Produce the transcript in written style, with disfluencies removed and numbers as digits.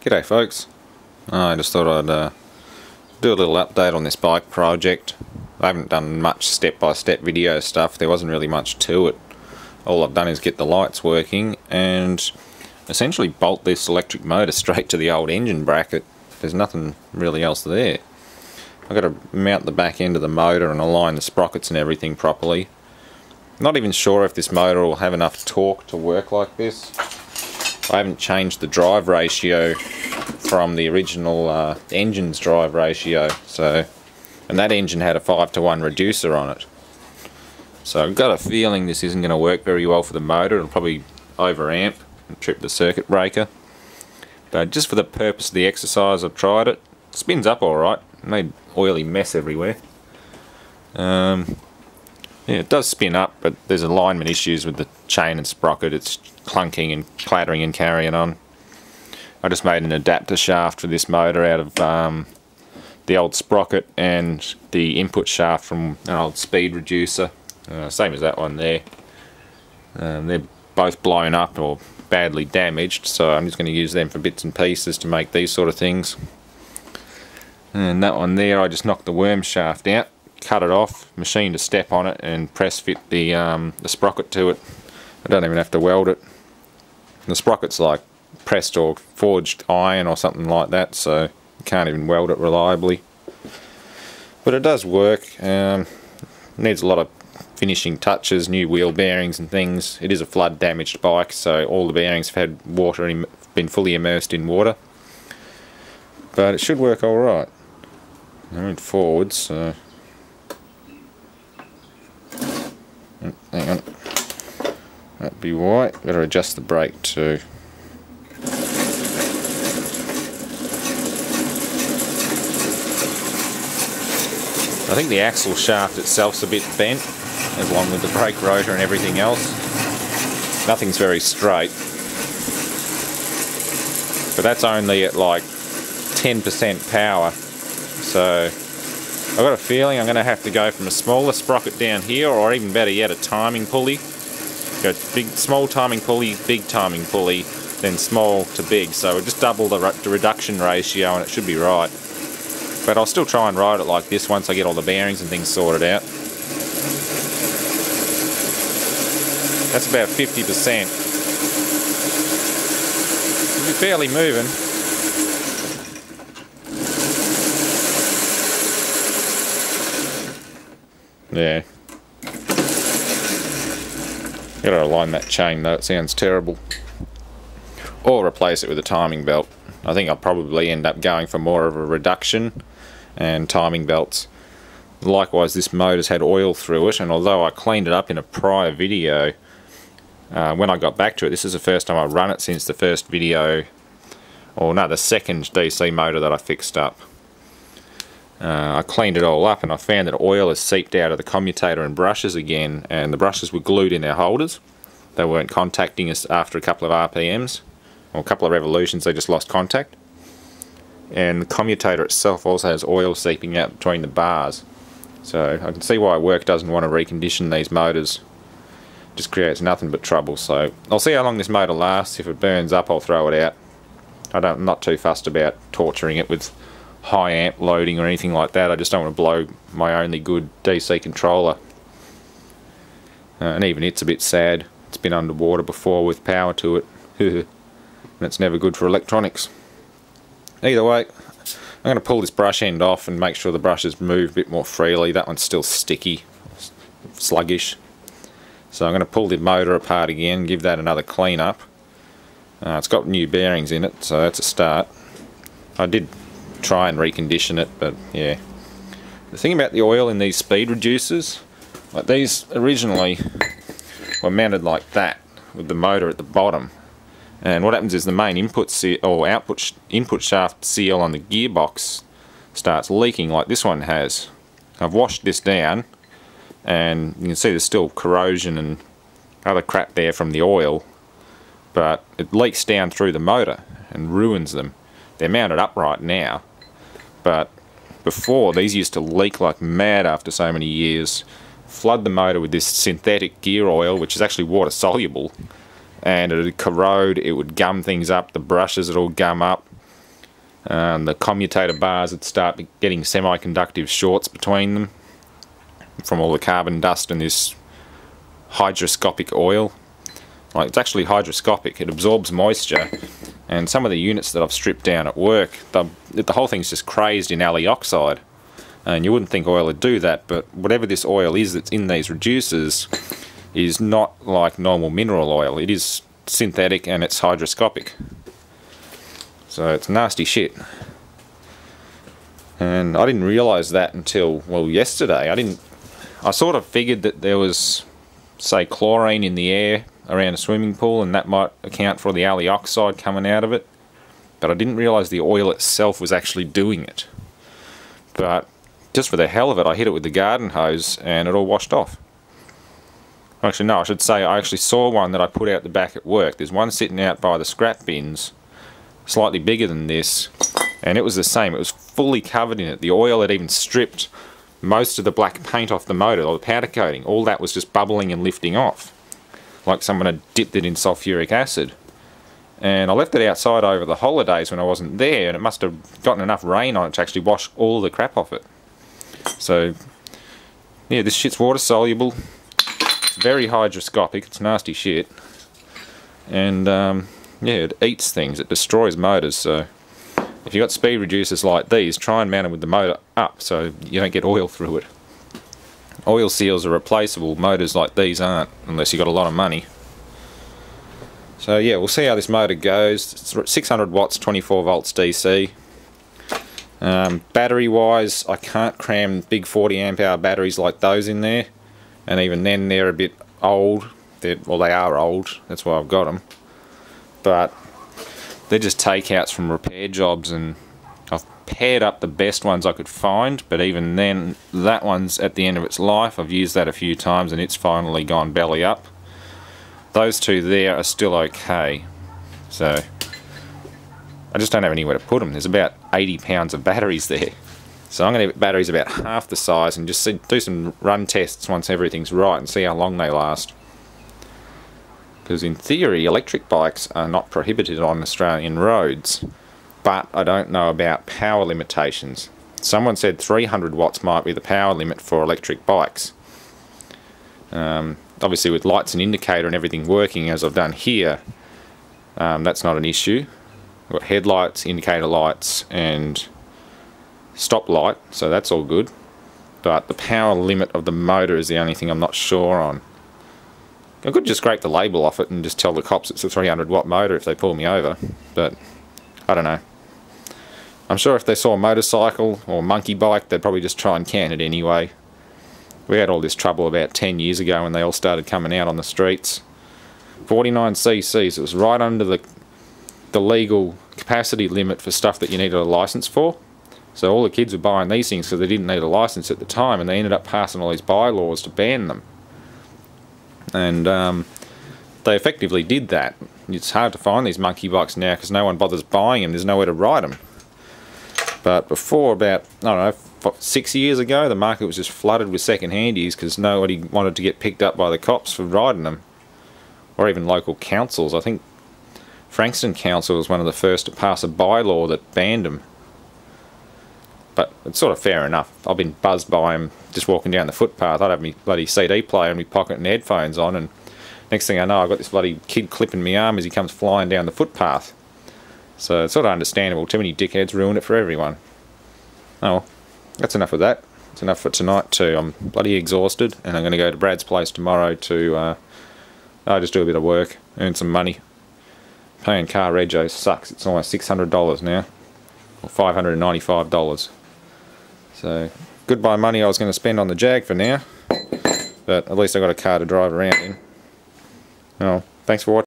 G'day folks, I just thought I'd do a little update on this bike project. I haven't done much step-by-step video stuff, there wasn't really much to it. All I've done is get the lights working and essentially bolt this electric motor straight to the old engine bracket. There's nothing really else there. I've got to mount the back end of the motor and align the sprockets and everything properly. Not even sure if this motor will have enough torque to work like this. I haven't changed the drive ratio from the original engine's drive ratio, and that engine had a 5:1 reducer on it. So I've got a feeling this isn't going to work very well for the motor. It'll probably overamp and trip the circuit breaker. But just for the purpose of the exercise, I've tried it. It spins up alright. Made oily mess everywhere. Yeah, it does spin up, but there's alignment issues with the chain and sprocket. It's clunking and clattering and carrying on. I just made an adapter shaft for this motor out of the old sprocket and the input shaft from an old speed reducer. Same as that one there. They're both blown up or badly damaged, so I'm just going to use them for bits and pieces to make these sort of things. And that one there, I just knocked the worm shaft out, cut it off, machined a step on it and press fit the sprocket to it. I don't even have to weld it. The sprocket's like pressed or forged iron or something like that, so you can't even weld it reliably. But it does work. Needs a lot of finishing touches, new wheel bearings and things. It is a flood damaged bike, so all the bearings have had water, been fully immersed in water. But it should work alright. I went forwards, so hang on. That'd be why. Better adjust the brake too. I think the axle shaft itself's a bit bent, along with the brake rotor and everything else. Nothing's very straight. But that's only at like 10% power. So I've got a feeling I'm going to have to go from a smaller sprocket down here, or even better yet, a timing pulley. Go big, small timing pulley, big timing pulley, then small to big. So we'll just double the reduction ratio and it should be right. But I'll still try and ride it like this once I get all the bearings and things sorted out. That's about 50%. It'll be fairly moving. Yeah. Gotta align that chain though, it sounds terrible. Or replace it with a timing belt. I think I'll probably end up going for more of a reduction and timing belts. Likewise, this motor's had oil through it, and although I cleaned it up in a prior video, when I got back to it, this is the first time I've run it since the first video, or no, the second DC motor that I fixed up. I cleaned it all up and I found that oil has seeped out of the commutator and brushes again, and the brushes were glued in their holders. They weren't contacting us after a couple of RPMs, or a couple of revolutions, they just lost contact. And the commutator itself also has oil seeping out between the bars. So I can see why work doesn't want to recondition these motors. Just creates nothing but trouble. So I'll see how long this motor lasts. If it burns up, I'll throw it out. I'm not too fussed about torturing it with high amp loading or anything like that. I just don't want to blow my only good DC controller. And even it's a bit sad. It's been underwater before with power to it. And it's never good for electronics. Either way, I'm going to pull this brush end off and make sure the brushes move a bit more freely. That one's still sticky, sluggish. So I'm going to pull the motor apart again, give that another clean up. It's got new bearings in it, so that's a start. I did try and recondition it, but yeah. The thing about the oil in these speed reducers, like these originally were mounted like that, with the motor at the bottom. And what happens is the main input shaft seal on the gearbox starts leaking like this one has. I've washed this down and you can see there's still corrosion and other crap there from the oil, but it leaks down through the motor and ruins them. They're mounted upright now, but before these used to leak like mad after so many years. Flood the motor with this synthetic gear oil, which is actually water soluble, and it would corrode, it would gum things up, the brushes would all gum up, The commutator bars would start getting semiconductive shorts between them from all the carbon dust and this hygroscopic oil. Like, it's actually hygroscopic, it absorbs moisture, and some of the units that I've stripped down at work, the whole thing's just crazed in alloy oxide. And you wouldn't think oil would do that, but whatever this oil is that's in these reducers is not like normal mineral oil. It is synthetic and it's hygroscopic. So it's nasty shit. And I didn't realise that until, well, yesterday. I sort of figured that there was, say, chlorine in the air around a swimming pool and that might account for the alloy oxide coming out of it. But I didn't realise the oil itself was actually doing it. But just for the hell of it, I hit it with the garden hose and it all washed off. Actually, no, I should say I actually saw one that I put out the back at work. There's one sitting out by the scrap bins, slightly bigger than this, and it was the same. It was fully covered in it. The oil had even stripped most of the black paint off the motor, or the powder coating. All that was just bubbling and lifting off, like someone had dipped it in sulfuric acid. And I left it outside over the holidays when I wasn't there, and it must have gotten enough rain on it to actually wash all the crap off it. So, yeah, this shit's water soluble. It's very hygroscopic, it's nasty shit. And, yeah, it eats things, it destroys motors, so if you've got speed reducers like these, try and mount them with the motor up so you don't get oil through it. Oil seals are replaceable, motors like these aren't, unless you've got a lot of money. So yeah, we'll see how this motor goes. It's 600 watts, 24 volts DC. Battery wise, I can't cram big 40 amp hour batteries like those in there, and even then they're a bit old. Well, they are old, that's why I've got them. But they're just takeouts from repair jobs, and I've paired up the best ones I could find, but even then, that one's at the end of its life. I've used that a few times and it's finally gone belly up. Those two there are still okay, so I just don't have anywhere to put them. There's about 80 pounds of batteries there. So I'm going to have batteries about half the size and just do some run tests once everything's right and see how long they last. Because in theory, electric bikes are not prohibited on Australian roads, but I don't know about power limitations. Someone said 300 watts might be the power limit for electric bikes. Obviously with lights and indicator and everything working as I've done here, that's not an issue. I've got headlights, indicator lights and stop light, so that's all good. But the power limit of the motor is the only thing I'm not sure on. I could just scrape the label off it and just tell the cops it's a 300 watt motor if they pull me over, but I don't know. I'm sure if they saw a motorcycle or monkey bike, they'd probably just try and can it anyway. We had all this trouble about 10 years ago when they all started coming out on the streets. 49cc's, it was right under the legal capacity limit for stuff that you needed a license for. So all the kids were buying these things because they didn't need a license at the time, and they ended up passing all these bylaws to ban them. And they effectively did that. It's hard to find these monkey bikes now because no one bothers buying them. There's nowhere to ride them. But before, about, I don't know, 6 years ago, the market was just flooded with second-handies because nobody wanted to get picked up by the cops for riding them. Or even local councils. I think Frankston Council was one of the first to pass a bylaw that banned them. But it's sort of fair enough. I've been buzzed by them just walking down the footpath. I'd have my bloody CD player in my pocket and headphones on, and next thing I know I've got this bloody kid clipping my arm as he comes flying down the footpath. So it's sort of understandable. Too many dickheads ruin it for everyone. Oh well, that's enough of that. It's enough for tonight too. I'm bloody exhausted, and I'm going to go to Brad's place tomorrow to just do a bit of work, earn some money. Paying car rego sucks. It's almost $600 now, or $595. So, goodbye money I was going to spend on the Jag for now, but at least I got a car to drive around in. Well, thanks for watching.